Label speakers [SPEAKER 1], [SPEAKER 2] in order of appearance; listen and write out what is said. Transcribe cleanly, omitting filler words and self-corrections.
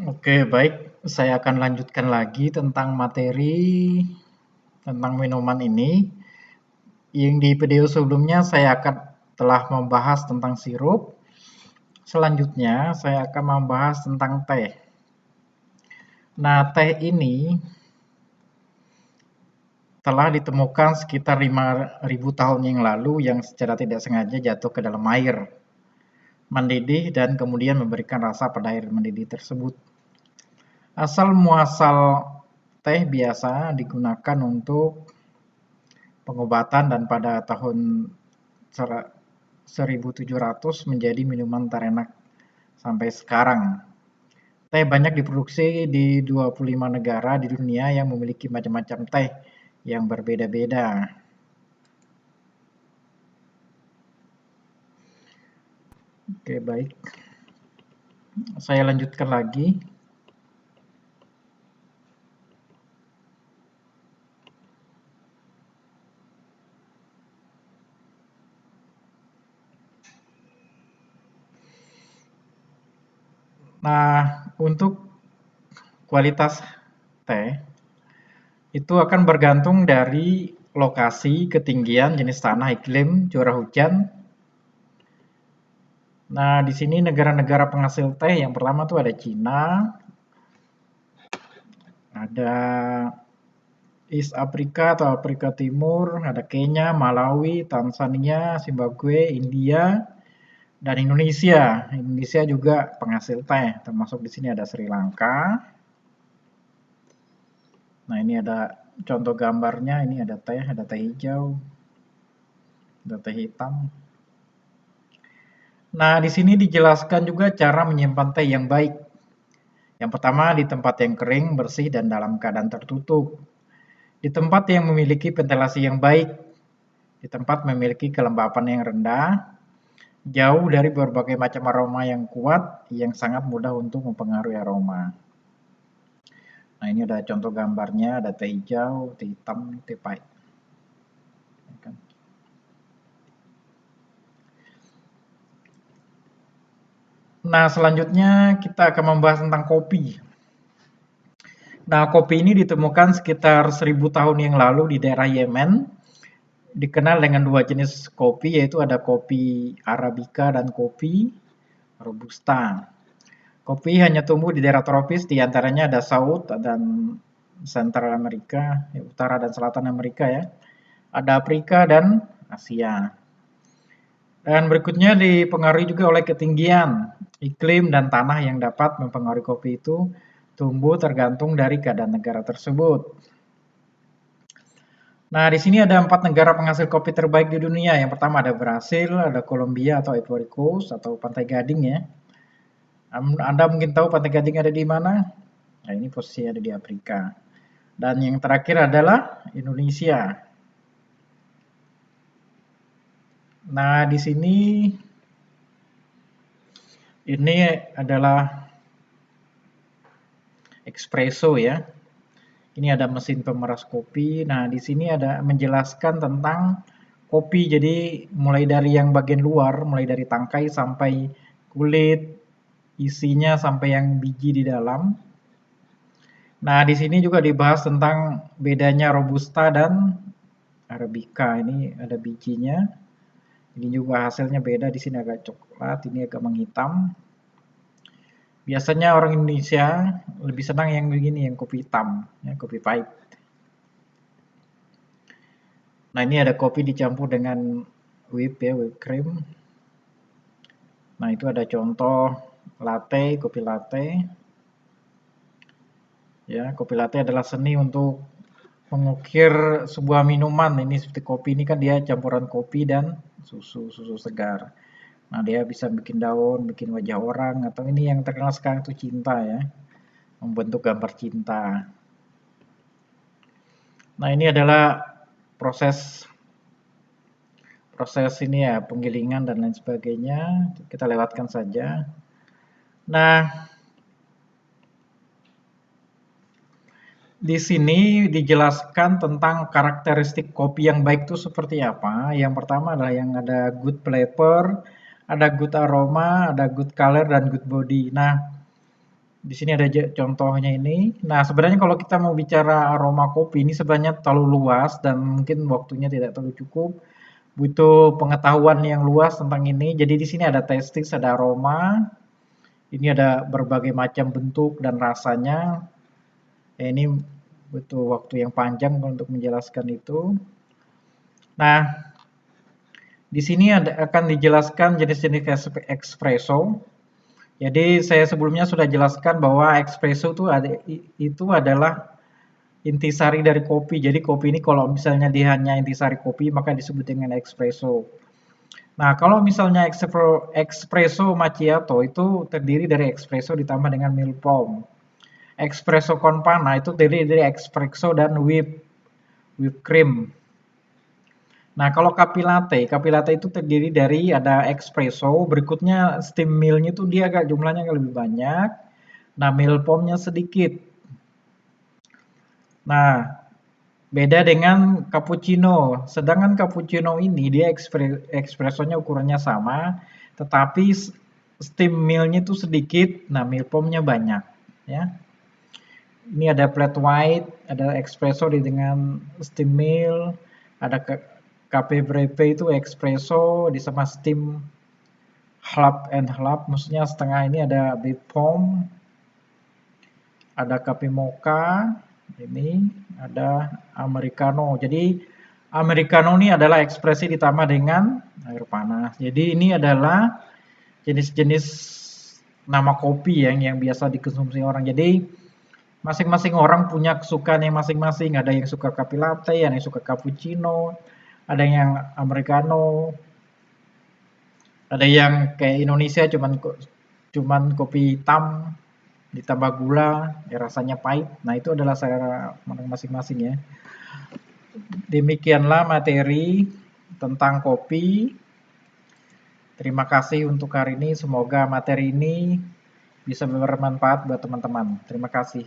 [SPEAKER 1] Oke, baik. Saya akan lanjutkan lagi tentang materi tentang minuman ini. Yang di video sebelumnya saya akan telah membahas tentang sirup. Selanjutnya saya akan membahas tentang teh. Nah, teh ini telah ditemukan sekitar 5.000 tahun yang lalu yang secara tidak sengaja jatuh ke dalam air, mendidih dan kemudian memberikan rasa pada air mendidih tersebut. Asal muasal teh biasa digunakan untuk pengobatan dan pada tahun 1700 menjadi minuman terenak sampai sekarang. Teh banyak diproduksi di 25 negara di dunia yang memiliki macam-macam teh yang berbeda-beda. Oke, baik. Saya lanjutkan lagi. Nah, untuk kualitas teh itu akan bergantung dari lokasi, ketinggian, jenis tanah, iklim, curah hujan. Nah, di sini negara-negara penghasil teh yang pertama tuh ada Cina, ada East Afrika atau Afrika Timur, ada Kenya, Malawi, Tanzania, Zimbabwe, India, dan Indonesia. Indonesia juga penghasil teh, termasuk di sini ada Sri Lanka. Nah, ini ada contoh gambarnya, ini ada teh hijau, ada teh hitam. Nah, di sini dijelaskan juga cara menyimpan teh yang baik. Yang pertama, di tempat yang kering, bersih, dan dalam keadaan tertutup. Di tempat yang memiliki ventilasi yang baik, di tempat memiliki kelembapan yang rendah, jauh dari berbagai macam aroma yang kuat yang sangat mudah untuk mempengaruhi aroma. Nah, ini ada contoh gambarnya, ada teh hijau, teh hitam, teh pahit. Nah, selanjutnya kita akan membahas tentang kopi. Nah, kopi ini ditemukan sekitar 1000 tahun yang lalu di daerah Yemen. Dikenal dengan dua jenis kopi, yaitu ada kopi Arabica dan kopi Robusta. Kopi hanya tumbuh di daerah tropis, di antaranya ada South dan Central Amerika, Utara dan Selatan Amerika ya. Ada Afrika dan Asia. Dan berikutnya dipengaruhi juga oleh ketinggian, iklim dan tanah yang dapat mempengaruhi kopi itu tumbuh tergantung dari keadaan negara tersebut. Nah, di sini ada 4 negara penghasil kopi terbaik di dunia. Yang pertama ada Brasil, ada Kolombia atau Ivory Coast atau Pantai Gading ya. Anda mungkin tahu Pantai Gading ada di mana? Nah, ini posisi ada di Afrika. Dan yang terakhir adalah Indonesia. Nah, di sini ini adalah espresso ya. Ini ada mesin pemeras kopi. Nah, di sini ada menjelaskan tentang kopi. Jadi mulai dari yang bagian luar, mulai dari tangkai sampai kulit, isinya sampai yang biji di dalam. Nah, di sini juga dibahas tentang bedanya Robusta dan Arabica. Ini ada bijinya. Ini juga hasilnya beda. Di sini agak coklat, ini agak menghitam. Biasanya orang Indonesia lebih senang yang begini, yang kopi hitam, ya, kopi pahit. Nah, ini ada kopi dicampur dengan whip ya, whip cream. Nah, itu ada contoh latte, kopi latte. Ya, kopi latte adalah seni untuk mengukir sebuah minuman. Ini seperti kopi ini kan dia campuran kopi dan susu segar. Nah, dia bisa bikin daun, bikin wajah orang, atau ini yang terkenal sekarang itu cinta ya, membentuk gambar cinta. Nah, ini adalah proses ini ya, penggilingan dan lain sebagainya. Kita lewatkan saja. Nah, di sini dijelaskan tentang karakteristik kopi yang baik itu seperti apa. Yang pertama adalah yang ada good flavor, ada good aroma, ada good color, dan good body. Nah, Di sini ada contohnya ini. Nah, sebenarnya kalau kita mau bicara aroma kopi ini sebenarnya terlalu luas dan mungkin waktunya tidak terlalu cukup. Butuh pengetahuan yang luas tentang ini. Jadi di sini ada taste, ada aroma. Ini ada berbagai macam bentuk dan rasanya. Ya, ini butuh waktu yang panjang untuk menjelaskan itu. Nah, di sini akan dijelaskan jenis-jenis espresso. Jadi saya sebelumnya sudah jelaskan bahwa espresso itu adalah intisari dari kopi. Jadi kopi ini kalau misalnya dia hanya intisari kopi maka disebut dengan espresso. Nah, kalau misalnya espresso macchiato itu terdiri dari espresso ditambah dengan milk foam. Espresso con panna itu terdiri dari espresso dan whipped cream. Nah, kalau kopi latte itu terdiri dari ada espresso, berikutnya steam milk-nya itu dia agak jumlahnya agak lebih banyak. Nah, milk foam-nya sedikit. Nah, beda dengan cappuccino. Sedangkan cappuccino ini dia espressonya ukurannya sama, tetapi steam milk-nya itu sedikit. Nah, milk foam-nya banyak, ya. Ini ada flat white, ada espresso dengan steam milk, ada cafe breppe itu espresso di sama steam half and half, maksudnya setengah ini ada big foam, ada cafe mocha, ini ada americano. Jadi americano ini adalah ekspresi ditambah dengan air panas. Jadi ini adalah jenis-jenis nama kopi yang biasa dikonsumsi orang. Jadi masing-masing orang punya kesukaan yang masing-masing. Ada yang suka kopi latte, ada yang suka cappuccino, ada yang americano, ada yang kayak Indonesia cuman kopi hitam ditambah gula, ya rasanya pahit. Nah, itu adalah selera masing-masing ya. Demikianlah materi tentang kopi. Terima kasih untuk hari ini. Semoga materi ini bisa bermanfaat buat teman-teman. Terima kasih.